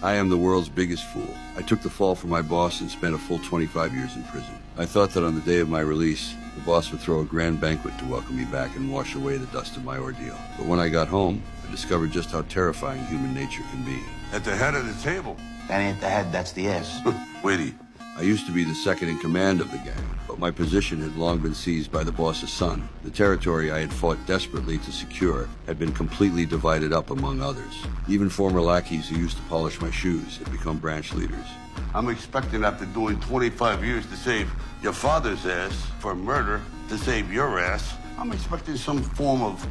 I am the world's biggest fool. I took the fall for my boss and spent a full 25 years in prison. I thought that on the day of my release, the boss would throw a grand banquet to welcome me back and wash away the dust of my ordeal. But when I got home, I discovered just how terrifying human nature can be. At the head of the table. That ain't the head, that's the ass. Witty. I used to be the second in command of the gang, but my position had long been seized by the boss's son. The territory I had fought desperately to secure had been completely divided up among others. Even former lackeys who used to polish my shoes had become branch leaders. I'm expecting after doing 25 years to save your father's ass for murder, to save your ass, I'm expecting some form of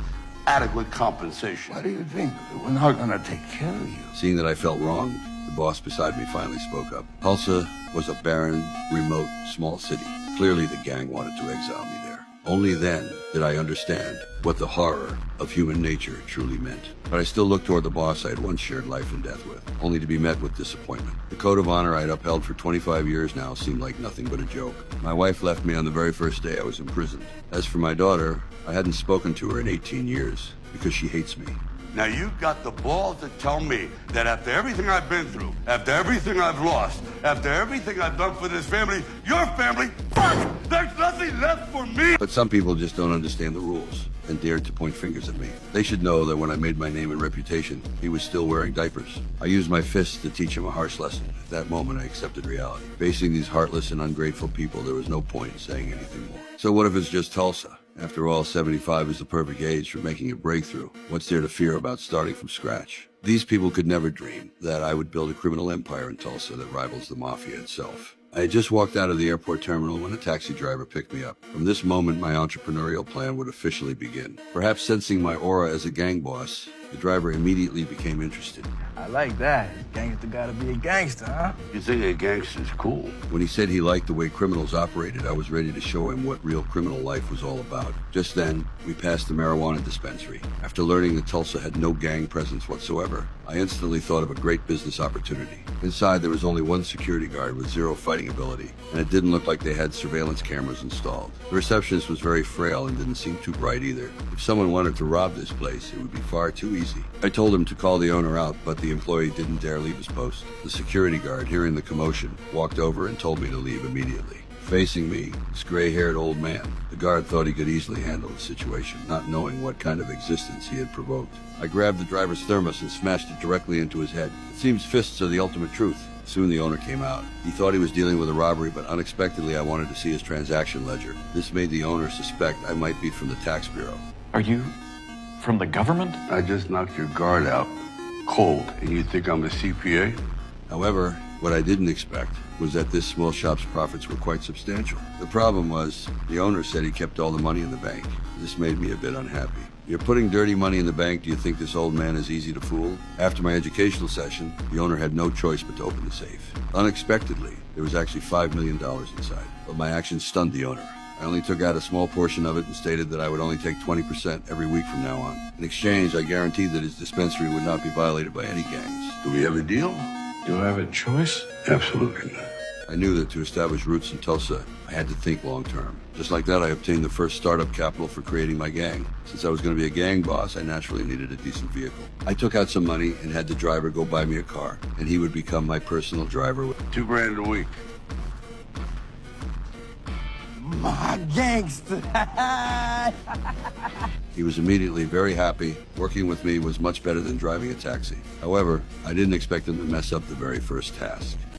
adequate compensation. Why do you think we're not gonna take care of you? Seeing that I felt wronged, the boss beside me finally spoke up. Tulsa was a barren, remote, small city. Clearly the gang wanted to exile me there. Only then did I understand what the horror of human nature truly meant. But I still looked toward the boss I had once shared life and death with, only to be met with disappointment. The code of honor I had upheld for 25 years now seemed like nothing but a joke. My wife left me on the very first day I was imprisoned. As for my daughter, I hadn't spoken to her in 18 years because she hates me. Now you got the balls to tell me that after everything I've been through, after everything I've lost, after everything I've done for this family, your family, fuck, there's nothing left for me! But some people just don't understand the rules and dared to point fingers at me. They should know that when I made my name and reputation, he was still wearing diapers. I used my fists to teach him a harsh lesson. At that moment, I accepted reality. Facing these heartless and ungrateful people, there was no point in saying anything more. So what if it's just Tulsa? After all, 75 is the perfect age for making a breakthrough. What's there to fear about starting from scratch? These people could never dream that I would build a criminal empire in Tulsa that rivals the mafia itself. I had just walked out of the airport terminal when a taxi driver picked me up. From this moment, my entrepreneurial plan would officially begin. Perhaps sensing my aura as a gang boss, the driver immediately became interested. I like that. Gangster gotta be a gangster, huh? You think a gangster's cool? When he said he liked the way criminals operated, I was ready to show him what real criminal life was all about. Just then, we passed the marijuana dispensary. After learning that Tulsa had no gang presence whatsoever, I instantly thought of a great business opportunity. Inside, there was only one security guard with zero fighting ability, and it didn't look like they had surveillance cameras installed. The receptionist was very frail and didn't seem too bright either. If someone wanted to rob this place, it would be far too easy. I told him to call the owner out, but the employee didn't dare leave his post. The security guard, hearing the commotion, walked over and told me to leave immediately. Facing me, this gray-haired old man. The guard thought he could easily handle the situation, not knowing what kind of existence he had provoked. I grabbed the driver's thermos and smashed it directly into his head. It seems fists are the ultimate truth. Soon the owner came out. He thought he was dealing with a robbery, but unexpectedly I wanted to see his transaction ledger. This made the owner suspect I might be from the tax bureau. Are you from the government? I just knocked your guard out. Cold. And you think I'm a CPA? However, what I didn't expect was that this small shop's profits were quite substantial. The problem was, the owner said he kept all the money in the bank. This made me a bit unhappy. You're putting dirty money in the bank, do you think this old man is easy to fool? After my educational session, the owner had no choice but to open the safe. Unexpectedly, there was actually $5 million inside, but my actions stunned the owner. I only took out a small portion of it and stated that I would only take 20% every week from now on. In exchange, I guaranteed that his dispensary would not be violated by any gangs. Do we have a deal? Do I have a choice? Absolutely not. I knew that to establish roots in Tulsa, I had to think long term. Just like that, I obtained the first startup capital for creating my gang. Since I was going to be a gang boss, I naturally needed a decent vehicle. I took out some money and had the driver go buy me a car, and he would become my personal driver. $2 grand a week. My gangster. He was immediately very happy. Working with me was much better than driving a taxi. However, I didn't expect him to mess up the very first task.